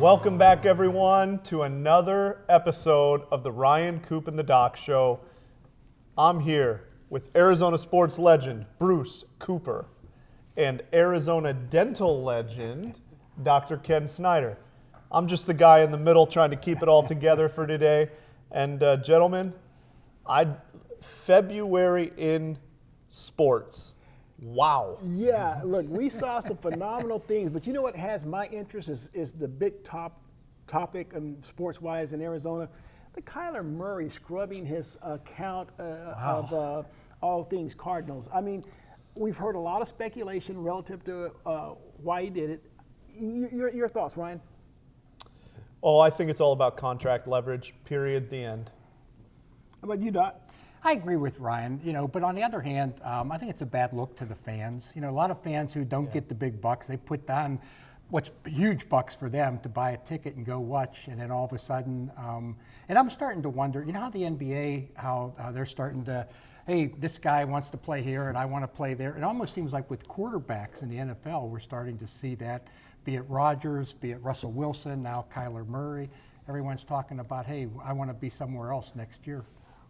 Welcome back, everyone, to another episode of the Ryan, Coop, and the Doc Show. I'm here with Arizona sports legend Bruce Cooper and Arizona dental legend Dr. Ken Snyder. I'm just the guy in the middle trying to keep it all together for today. And gentlemen, February in sports. Wow. Yeah, look, we saw some phenomenal things, but you know what has my interest is the big topic sports-wise in Arizona, the Kyler Murray scrubbing his account of all things Cardinals. I mean, we've heard a lot of speculation relative to why he did it. Your thoughts, Ryan? Oh, I think it's all about contract leverage, period, the end. How about you, Doc? I agree with Ryan, but on the other hand, I think it's a bad look to the fans. A lot of fans who don't get the big bucks, they put down what's huge bucks for them to buy a ticket and go watch, and then all of a sudden, and I'm starting to wonder, how the NBA, how they're starting to, hey, this guy wants to play here and I want to play there. It almost seems like with quarterbacks in the NFL, we're starting to see that, be it Rodgers, be it Russell Wilson, now Kyler Murray. Everyone's talking about, hey, I want to be somewhere else next year.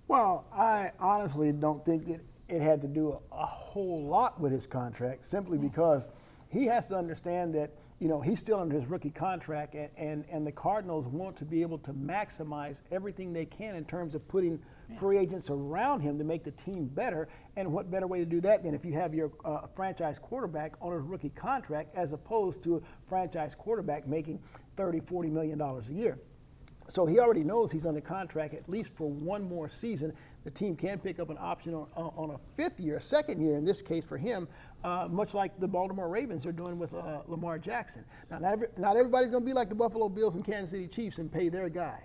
Well, I honestly don't think it had to do a whole lot with his contract, simply because he has to understand that, he's still under his rookie contract, and the Cardinals want to be able to maximize everything they can in terms of putting free agents around him to make the team better. And what better way to do that than if you have your franchise quarterback on a rookie contract as opposed to a franchise quarterback making $30, $40 million a year. So he already knows he's under contract at least for one more season. The team can pick up an option on a fifth year, second year in this case for him, much like the Baltimore Ravens are doing with Lamar Jackson. Now, not everybody's going to be like the Buffalo Bills and Kansas City Chiefs and pay their guy,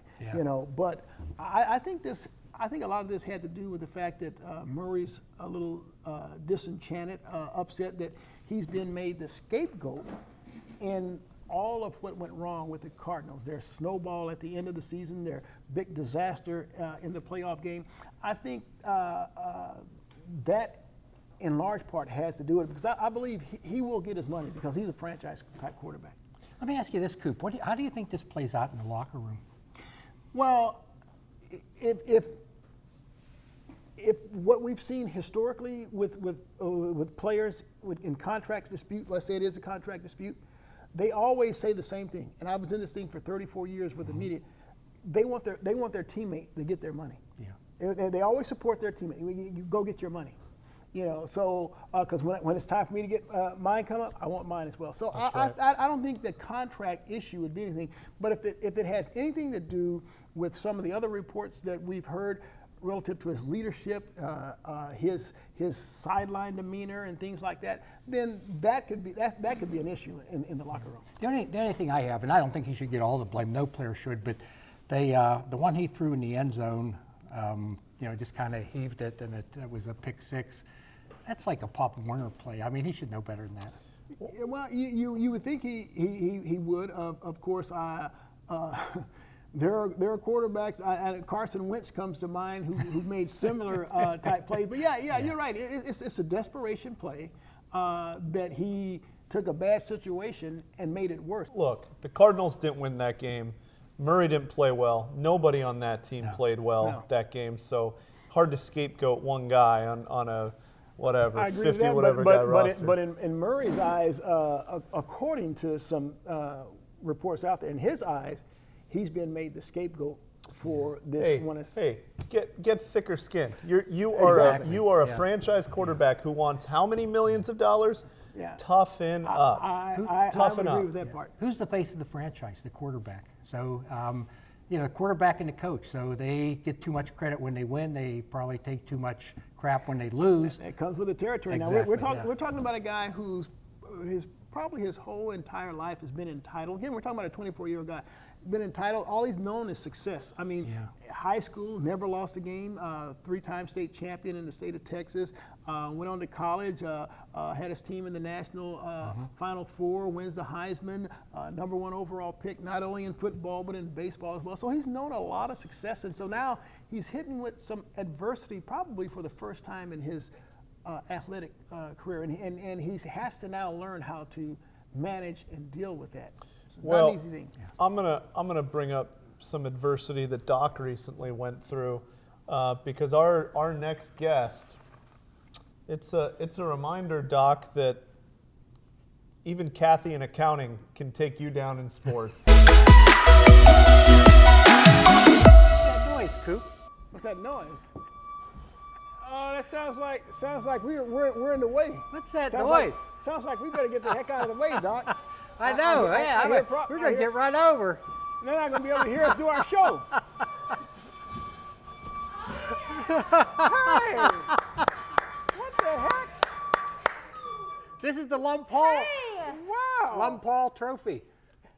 But I think a lot of this had to do with the fact that Murray's a little disenchanted, upset that he's been made the scapegoat in all of what went wrong with the Cardinals. Their snowball at the end of the season, their big disaster in the playoff game. I think that in large part has to do with it, because I believe he will get his money because he's a franchise type quarterback. Let me ask you this, Coop. How do you think this plays out in the locker room? Well, if what we've seen historically with players in contract dispute, let's say it is a contract dispute, they always say the same thing. And I was in this thing for 34 years with the media. They want their teammate to get their money. Yeah. They always support their teammate. You go get your money. So because when it's time for me to get mine come up, I want mine as well. So I don't think the contract issue would be anything. But if it has anything to do with some of the other reports that we've heard relative to his leadership, his sideline demeanor and things like that, then that could be an issue in the locker room. The only thing I have, and I don't think he should get all the blame, no player should, but the one he threw in the end zone, just kind of heaved it, and it was a pick six. That's like a Pop Warner play. I mean, he should know better than that. Well, you would think he would. Of course, There are quarterbacks. Carson Wentz comes to mind who made similar type plays. But yeah, you're right. It's a desperation play that he took a bad situation and made it worse. Look, the Cardinals didn't win that game. Murray didn't play well. Nobody on that team played well that game. So hard to scapegoat one guy on a whatever, I agree 50 with that, whatever guy roster. But in Murray's eyes, according to some reports out there, in his eyes, he's been made the scapegoat for this one. Get thicker skin. You are a franchise quarterback who wants how many millions of dollars? Yeah. Toughen up. I would agree with that part. Who's the face of the franchise? The quarterback. So, the quarterback and the coach. So they get too much credit when they win. They probably take too much crap when they lose. It comes with the territory. Exactly, Now we're talking about a guy who's probably his whole entire life has been entitled. Again, we're talking about a 24-year-old guy. Been entitled. All he's known is success. I mean, high school, never lost a game. 3-time state champion in the state of Texas. Went on to college. Had his team in the national Final Four. Wins the Heisman. Number 1 overall pick, not only in football but in baseball as well. So he's known a lot of success, and so now he's hitting with some adversity, probably for the first time in his athletic career, and he has to now learn how to manage and deal with that. Well, not an easy thing. I'm gonna bring up some adversity that Doc recently went through, because our next guest, it's a reminder, Doc, that even Kathy in accounting can take you down in sports. What's that noise, Coop? What's that noise? Oh, that sounds like we're in the way. What's that Sounds noise? Sounds like we better get the heck out of the way, Doc. I know. We're going to get run over. They're not going to be able to hear us do our show. Hey! What the heck? This is the Paul Wow! Paul Trophy.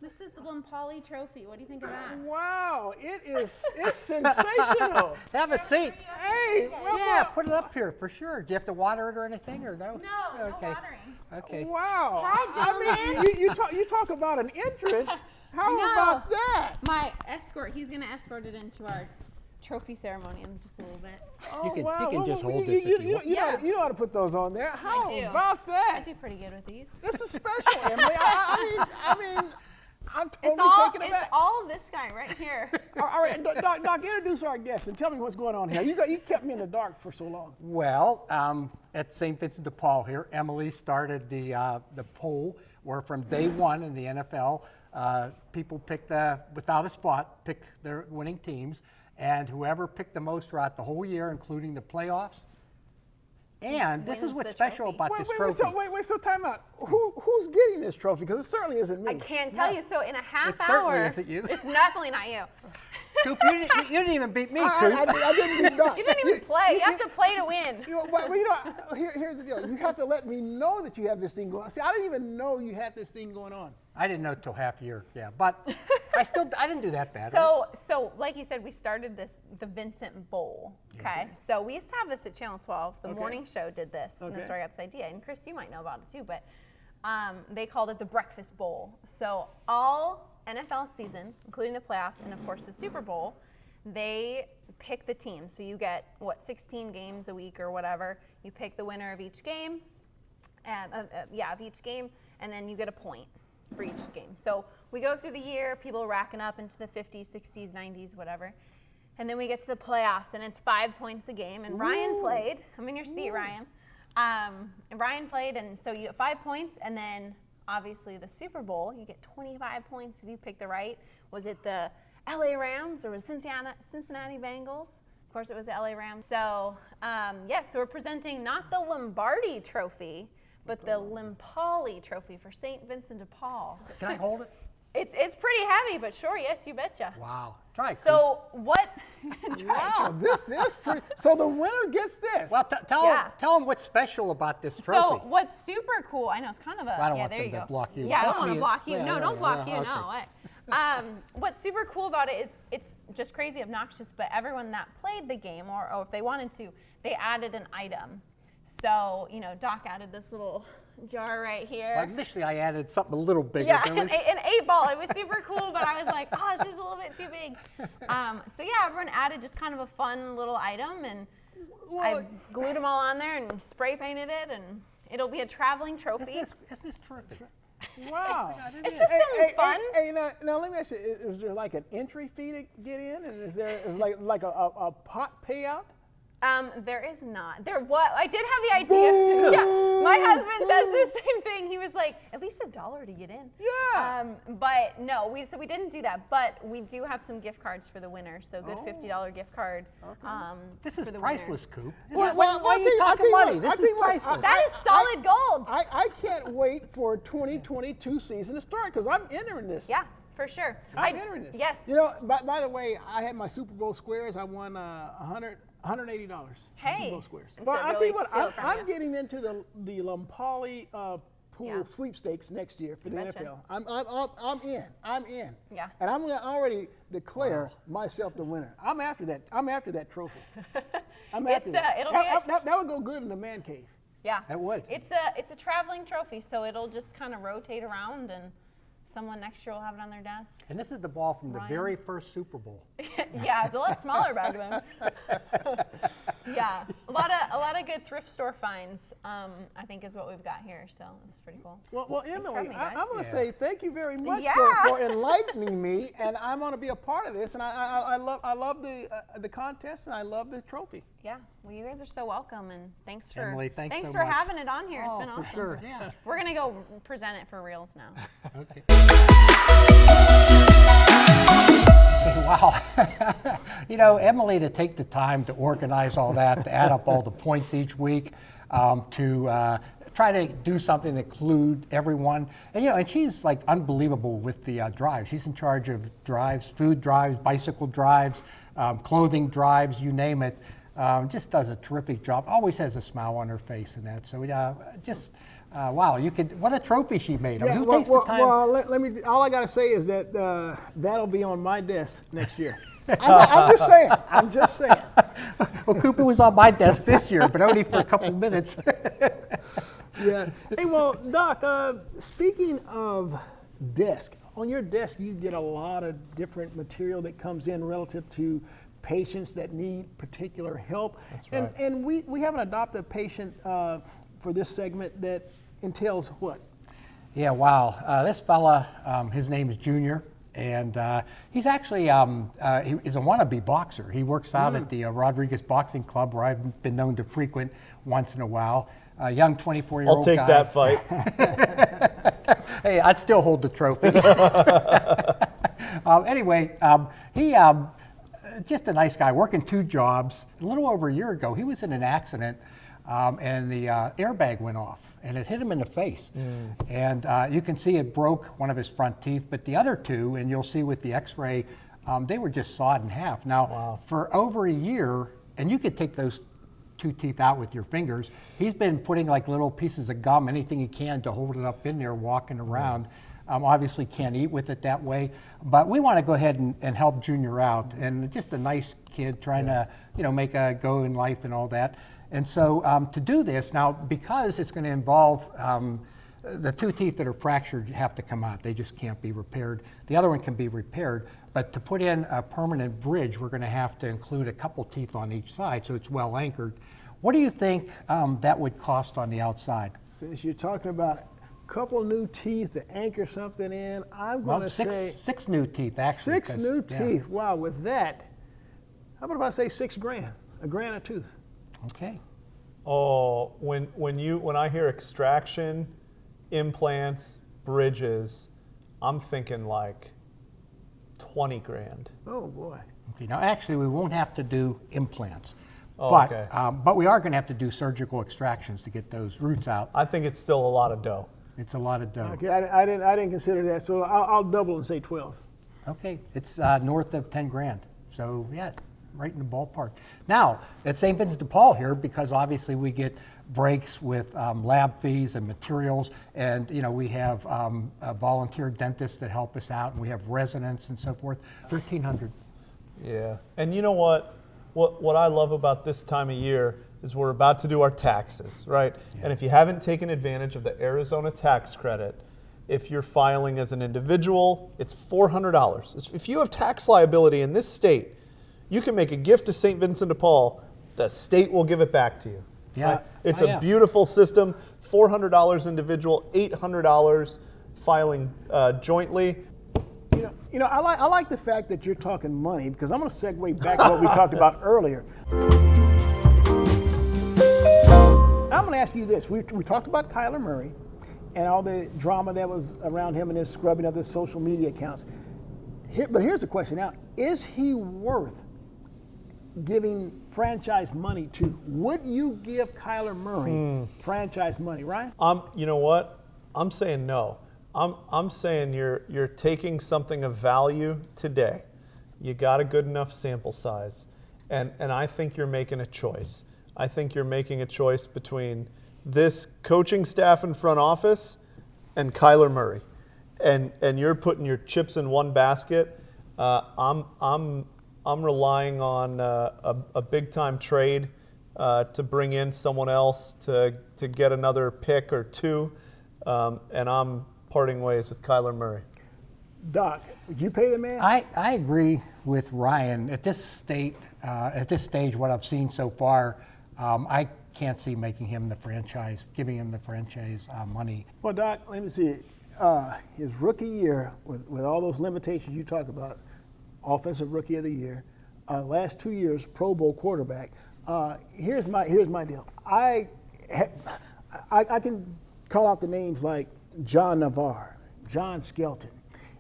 This is the Lumpali Trophy. What do you think of that? Wow! It's sensational. Have a seat. Hey! Yeah, put it up here for sure. Do you have to water it or anything, or no? No, Okay. no watering. Okay. Wow! Hi, I mean, you talk about an entrance. How I know. about that? My escort, he's going to escort it into our trophy ceremony in just a little bit. Oh, You can wow. just hold this if you want. You know how to put those on there. How do. about I that? do pretty good with these. This is special, Emily. I mean, I'm totally taken It's aback. all this guy right here. All right, Doc, introduce our guest and tell me what's going on here. You kept me in the dark for so long. Well, at St. Vincent de Paul here, Emily started the poll where from day one in the NFL, people pick without a spot, pick their winning teams, and whoever picked the most throughout the whole year, including the playoffs. And this is Wins what's the special trophy. about this trophy. So time out. Who's getting this trophy? Because it certainly isn't me. I can't tell you. So in a half It certainly hour, isn't you. it's definitely not you. Coop, you didn't even beat me, Coop. I didn't beat Doc. You didn't even play. You have to play to win. Here's the deal. You have to let me know that you have this thing going on. See, I didn't even know you had this thing going on. I didn't know till half year, yeah. But I didn't do that bad. right? So like you said, we started the Vincent Bowl. Okay. So we used to have this at Channel 12. The morning show did this, and that's where I got this idea. And Chris, you might know about it too, but they called it the Breakfast Bowl. So all NFL season, including the playoffs and of course the Super Bowl, they pick the team. So you get 16 games a week or whatever. You pick the winner of each game, of each game, and then you get a point for each game. So we go through the year, people racking up into the 50s, 60s, 90s, whatever. And then we get to the playoffs, and it's 5 points a game. And Ryan played. I'm in your seat, Ryan. And Ryan played, and so you get 5 points, and then obviously the Super Bowl, you get 25 points if you pick the right. Was it the LA Rams or was it Cincinnati Bengals? Of course, it was the LA Rams. So, so we're presenting not the Lombardi Trophy, but the Lumpali Trophy for St. Vincent de Paul. Can I hold it? It's pretty heavy, but sure, yes, you betcha. Wow. Try it, Coop. So what? Wow, this is pretty. So the winner gets this. Well, Yeah. tell them what's special about this trophy. So what's super cool? I know it's kind of a. I don't yeah, want there them you to go. block you. Yeah, I Block don't want to me. block you. Yeah, No, yeah, don't yeah, block yeah, you. okay. No. What's super cool about it is it's just crazy obnoxious, but everyone that played the game, or if they wanted to, they added an item. So Doc added this little jar right here. Well, initially, I added something a little bigger. Yeah, There was- an 8-ball. It was super cool, but I was like, oh, it's just a little bit too big. So yeah, everyone added just kind of a fun little item, and I glued them all on there and spray painted it, and it'll be a traveling trophy. Is this terrific? Wow. It's just something fun. Hey, now let me ask you: is there like an entry fee to get in, and is like a pot payout? There is not. There was. I did have the idea. Yeah, my husband says the same thing. He was like, at least $1 to get in. Yeah. But no, we didn't do that. But we do have some gift cards for the winner. So good $50 gift card. This is for the priceless, Coop. Well, Why I'll are you tell talking you what, money? This I'll tell is you what, priceless. winner. That is solid gold. I can't wait for 2022 season to start because I'm entering this. Yeah, for sure. I'm entering this. Yes. By the way, I had my Super Bowl squares. I won $180. Hey, Super Bowl squares. that's Well, a I'll tell really you what, steal from I'm you. getting into the Lumpali pool sweepstakes next year for the Betcha. NFL. I'm in. Yeah. And I'm going to already declare myself the winner. I'm after that. I'm after that trophy. I'm after that. it'll be that would go good in the man cave. Yeah. It would. It's a traveling trophy, so it'll just kind of rotate around and someone next year will have it on their desk. And this is the ball from Ryan? the very first Super Bowl. Yeah, it's a lot smaller back then. Yeah, a lot of good thrift store finds. I think is what we've got here, so it's pretty cool. Well, Thanks for Emily, having me, I'm guys. going to say thank you very much Yeah. for enlightening me, and I'm going to be a part of this. And I love the contest, and I love the trophy. Yeah, well, you guys are so welcome, and thanks for Emily, thanks so for much. having it on here. It's Oh, been for awesome. sure. Yeah. We're gonna go present it for reals now. Okay. Wow. You know, Emily, to take the time to organize all that, to add up all the points each week, to try to do something to include everyone. And, you know, and she's like unbelievable with the drives. She's in charge of drives, food drives, bicycle drives, clothing drives, you name it. Just does a terrific job. Always has a smile on her face and that. So, wow, you could, what a trophy she made. I mean, who takes the time? Well, let me. All I got to say is that that'll be on my desk next year. I'm just saying. I'm just saying. Well, Cooper was on my desk this year, but only for a couple of minutes. Yeah. Hey, well, Doc, speaking of desk, on your desk you get a lot of different material that comes in relative to patients that need particular help. That's right. And we have an adoptive patient for this segment that entails what? Yeah, wow. This fella, his name is Junior, and he's actually he is a wannabe boxer. He works out at the Rodriguez Boxing Club, where I've been known to frequent once in a while. A young 24-year-old I'll take guy. that fight. Hey, I'd still hold the trophy. Anyway, he just a nice guy, working 2 jobs. A little over a year ago, he was in an accident, and the airbag went off, and it hit him in the face. And you can see it broke one of his front teeth, but the other 2, and you'll see with the x-ray, they were just sawed in half. Now, Wow. for over a year, and you could take those 2 teeth out with your fingers, he's been putting like little pieces of gum, anything he can to hold it up in there, walking around. Obviously can't eat with it that way, but we want to go ahead and help Junior out, and just a nice kid trying to, you know, make a go in life and all that. And so to do this now, because it's going to involve the 2 teeth that are fractured have to come out. They just can't be repaired. The other one can be repaired, but to put in a permanent bridge, we're going to have to include a couple teeth on each side, so it's well anchored. What do you think that would cost on the outside? Since you're talking about a couple new teeth to anchor something in, I'm going to say 6 new teeth actually. 6 new teeth. Wow, with that, how about if I say $6 grand? $1 grand a tooth. Okay. Oh, when I hear extraction, implants, bridges, I'm thinking like 20 grand. Oh boy. Okay. Now, actually, we won't have to do implants, Oh, but okay. but we are going to have to do surgical extractions to get those roots out. I think it's still a lot of dough. It's a lot of dough. Okay, I didn't consider that, so I'll double and say 12. Okay, it's north of 10 grand. So yeah, right in the ballpark. Now, at St. Vincent de Paul here, because obviously we get breaks with lab fees and materials, and you know we have volunteer dentists that help us out, and we have residents and so forth. $1,300. Yeah, and you know what? What I love about this time of year is we're about to do our taxes, right? Yeah. And if you haven't taken advantage of the Arizona tax credit, if you're filing as an individual, it's $400. If you have tax liability in this state, you can make a gift to St. Vincent de Paul. The state will give it back to you. Yeah. Right? It's Oh, a yeah. beautiful system. $400 individual, $800 filing jointly. You know, I like the fact that you're talking money, because I'm going to segue back to what we talked about earlier. I'm going to ask you this. We talked about Kyler Murray and all the drama that was around him and his scrubbing of the social media accounts. But here's the question now. Is he worth giving franchise money to? Would you give Kyler Murray franchise money, Ryan? You know what? I'm saying no. I'm saying you're taking something of value today. You got a good enough sample size, and I think you're making a choice. I think you're making a choice between this coaching staff and front office and Kyler Murray, and you're putting your chips in one basket. I'm relying on a big time trade to bring in someone else to get another pick or 2, and I'm parting ways with Kyler Murray. Doc, would you pay the man? I agree with Ryan. At this stage, what I've seen so far, I can't see making him the franchise, giving him the franchise money. Well, Doc, let me see. His rookie year, with all those limitations you talk about, offensive rookie of the year, last 2 years Pro Bowl quarterback. Here's my deal. I can call out the names like John Navarre, John Skelton,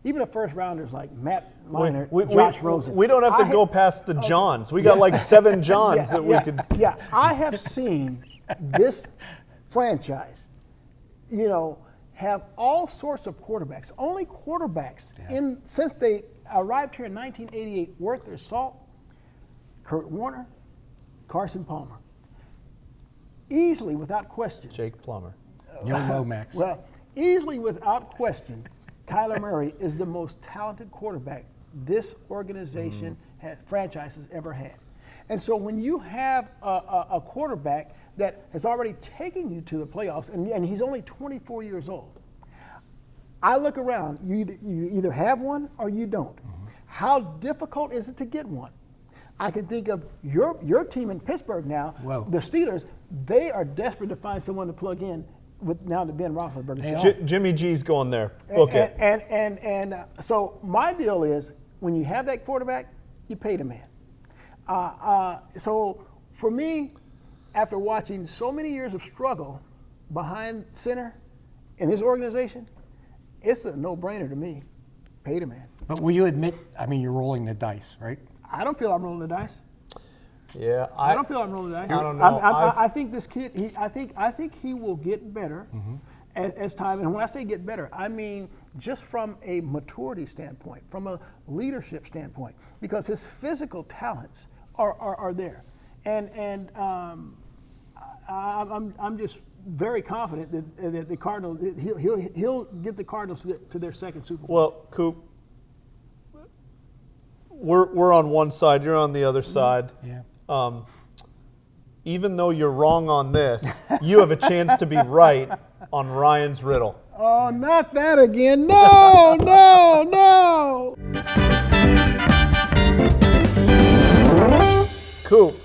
even the first rounders like Matt Minor, Josh Rosen. We don't have to go past the Johns. We got like 7 Johns that we could. Yeah, I have seen this franchise, have all sorts of quarterbacks. Only quarterbacks since they arrived here in 1988 worth their salt. Kurt Warner, Carson Palmer. Easily, without question. Jake Plummer. No Lomax. Well, easily without question, Kyler Murray is the most talented quarterback this organization franchise has ever had. And so when you have a quarterback that has already taken you to the playoffs, and he's only 24 years old, I look around, you either have one or you don't. How difficult is it to get one? I can think of your team in Pittsburgh now, the Steelers. They are desperate to find someone to plug in with now the Ben Roethlisberger. Jimmy G's going there. Okay. And so my deal is when you have that quarterback, you pay the man. So for me, after watching so many years of struggle behind center in this organization, it's a no-brainer to me. Pay the man. But will you admit, you're rolling the dice, right? I don't feel I'm rolling the dice. Yeah, I don't feel I'm rolling the dice. I don't know. I think this kid. I think he will get better as time. And when I say get better, I mean just from a maturity standpoint, from a leadership standpoint, because his physical talents are there, and I'm just very confident that the Cardinals he'll get the Cardinals to their second Super Bowl. Well, Coop, we're on one side, you're on the other side. Yeah. Even though you're wrong on this, you have a chance to be right on Ryan's riddle. Oh, not that again! No, no, no! Coop,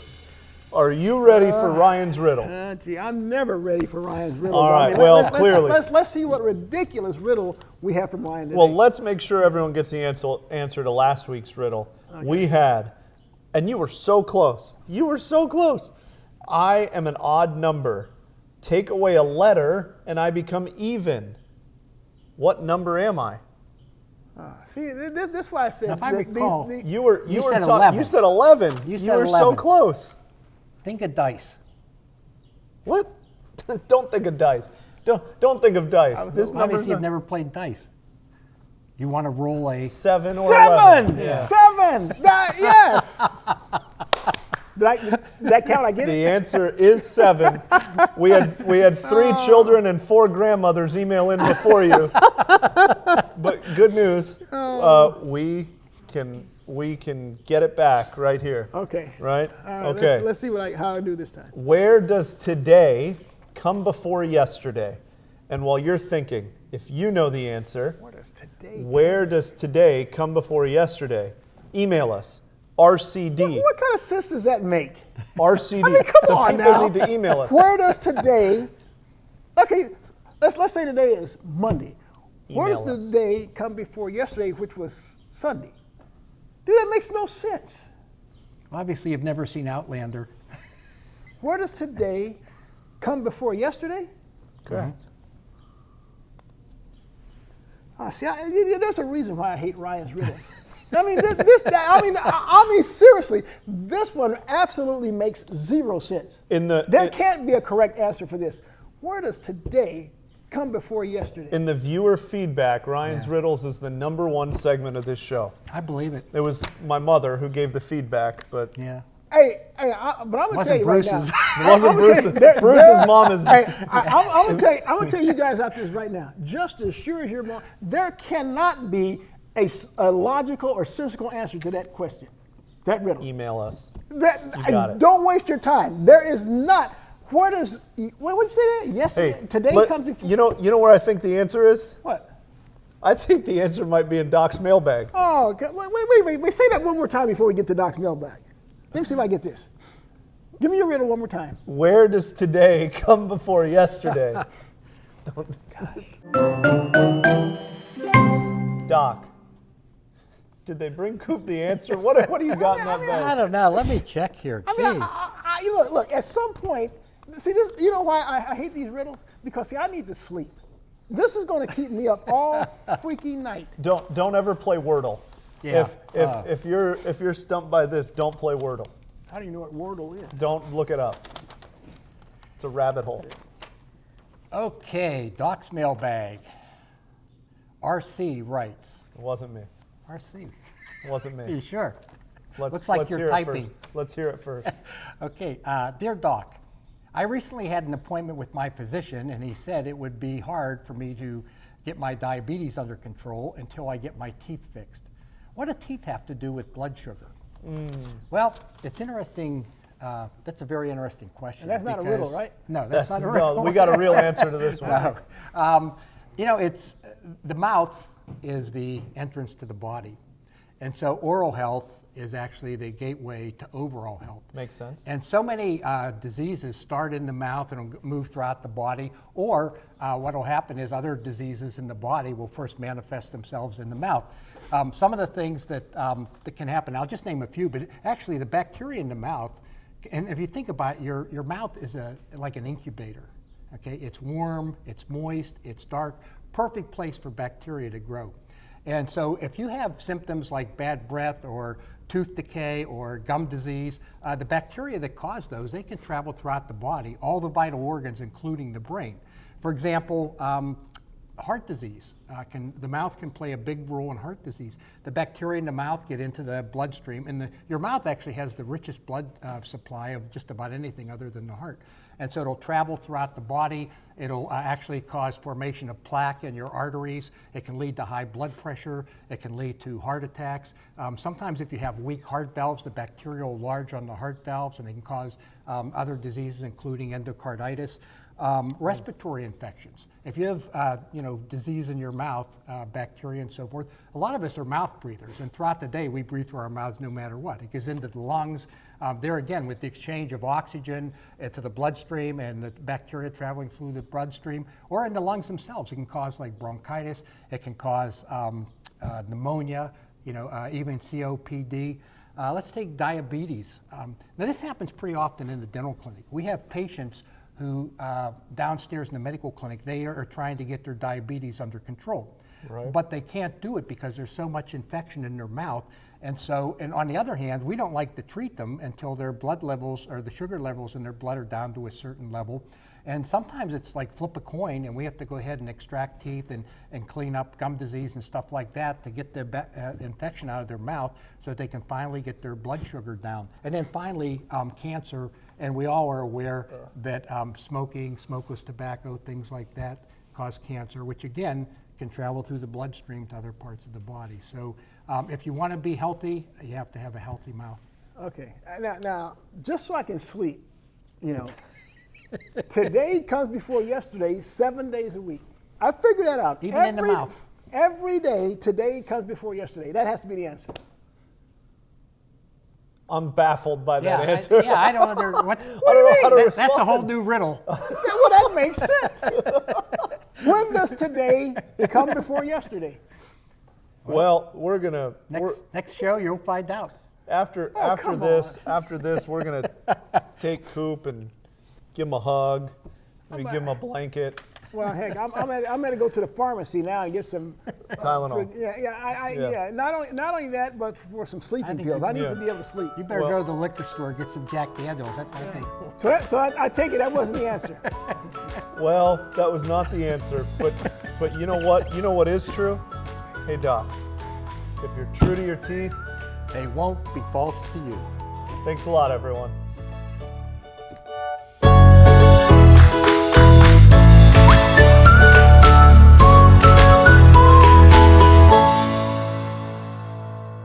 are you ready for Ryan's riddle? Gee, I'm never ready for Ryan's riddle. All right, well, clearly. Let's see what ridiculous riddle we have from Ryan today. Well, let's make sure everyone gets the answer to last week's riddle. Okay. We had, and you were so close. You were so close. I am an odd number. Take away a letter, and I become even. What number am I? See, this is why I said. Now, if I recall, you said 11. You said 11. You were 11. so close. Think of dice. What? Don't think of dice. Don't think of dice. This number. Obviously, you've never played dice. You want to roll a 7 or 7. 11. Yeah. 7. Yes. Did that count? I get The it. answer is 7. We had 3 children and 4 grandmothers email in before you. But good news, we can get it back right here. Okay. Right? All right, Okay. Let's see how I do this time. Where does today come before yesterday? And while you're thinking, if you know the answer, where does today come before yesterday? Email us. RCD. What kind of sense does that make? RCD. I mean, come on people now. need to email us. Where does today? Okay, let's say today is Monday. Where does Email us. the day come before yesterday, which was Sunday? Dude, that makes no sense. Obviously, you've never seen Outlander. Where does today come before yesterday? Correct. See, there's a reason why I hate Ryan's riddles. I mean, seriously, this one absolutely makes zero sense. There can't be a correct answer for this. Where does today come before yesterday? In the viewer feedback, Ryan's Riddles is the #1 segment of this show. I believe it. It was my mother who gave the feedback, but Yeah. Hey, but I'm gonna tell you right now. it wasn't Bruce's. Bruce's mom is. Hey, I'm gonna tell you guys out there right now. Just as sure as your mom, there cannot be a logical or sensical answer to that question, that riddle. Email us. You got it. Don't waste your time. There is not. Where does? What would you say? That yesterday, Hey, today comes before. You know where I think the answer is? What? I think the answer might be in Doc's mailbag. Oh, okay. Wait. Say that one more time before we get to Doc's mailbag. Let me see if I get this. Give me your riddle one more time. Where does today come before yesterday? Doc, did they bring Coop the answer? What do you got in that I bag? don't know. Let me check here. I mean, Jeez. look. At some point, see this. You know why I hate these riddles? Because see, I need to sleep. This is going to keep me up all freaking night. Don't ever play Wordle. Yeah. If you're stumped by this, don't play Wordle. How do you know what Wordle is? Don't look it up. It's a rabbit hole. Okay, Doc's mailbag. RC writes. It wasn't me. RC. It wasn't Are you me. sure? Let's, Looks like let's you're hear it typing. first. Let's hear it first. Okay, dear Doc, I recently had an appointment with my physician, and he said it would be hard for me to get my diabetes under control until I get my teeth fixed. What do teeth have to do with blood sugar? Well, it's interesting. That's a very interesting question. And that's not a riddle, right? No, that's not a riddle. No, we got a real answer to this one. No. You know, it's the mouth is the entrance to the body, and so oral health is actually the gateway to overall health. Makes sense. And so many diseases start in the mouth and will move throughout the body, or what will happen is other diseases in the body will first manifest themselves in the mouth. Some of the things that can happen, I'll just name a few, but actually the bacteria in the mouth, and if you think about it, your mouth is like an incubator. Okay, it's warm, it's moist, it's dark, perfect place for bacteria to grow. And so if you have symptoms like bad breath or tooth decay or gum disease, the bacteria that cause those, they can travel throughout the body, all the vital organs, including the brain. For example, heart disease, the mouth can play a big role in heart disease. The bacteria in the mouth get into the bloodstream, and your mouth actually has the richest blood supply of just about anything other than the heart. And so it'll travel throughout the body. It'll actually cause formation of plaque in your arteries. It can lead to high blood pressure. It can lead to heart attacks. Sometimes if you have weak heart valves, the bacteria will enlarge on the heart valves, and they can cause other diseases, including endocarditis. Respiratory infections. If you have disease in your mouth, bacteria and so forth, a lot of us are mouth breathers, and throughout the day we breathe through our mouths no matter what. It goes into the lungs. There again, with the exchange of oxygen to the bloodstream and the bacteria traveling through the bloodstream, or in the lungs themselves, it can cause like bronchitis. It can cause pneumonia. Even COPD. Let's take diabetes. Now this happens pretty often in the dental clinic. We have patients who downstairs in the medical clinic, they are trying to get their diabetes under control. Right. But they can't do it because there's so much infection in their mouth. And on the other hand, we don't like to treat them until their blood levels or the sugar levels in their blood are down to a certain level. And sometimes it's like flip a coin, and we have to go ahead and extract teeth and clean up gum disease and stuff like that to get the infection out of their mouth so that they can finally get their blood sugar down. And then finally, cancer. And we all are aware that smoking, smokeless tobacco, things like that cause cancer, which again can travel through the bloodstream to other parts of the body. So if you want to be healthy, you have to have a healthy mouth. Okay. Now, just so I can sleep, today comes before yesterday, 7 days a week. I figured that out. Even in the mouth. Every day, today comes before yesterday. That has to be the answer. I'm baffled by that answer. I don't know. I don't know how to respond. That's a whole new riddle. Well, that makes sense. When does today come before yesterday? Well, we're gonna next show you'll find out. After this, we're gonna take Coop and give him a hug, maybe give him a blanket. Well, heck, I'm gonna go to the pharmacy now and get some Tylenol. Not only that, but for some sleeping pills. I need to be able to sleep. You better go to the liquor store and get some Jack Daniels. That's what I think. So I take it that wasn't the answer. Well, that was not the answer. But you know what? You know what is true? Hey, Doc, if you're true to your teeth, they won't be false to you. Thanks a lot, everyone.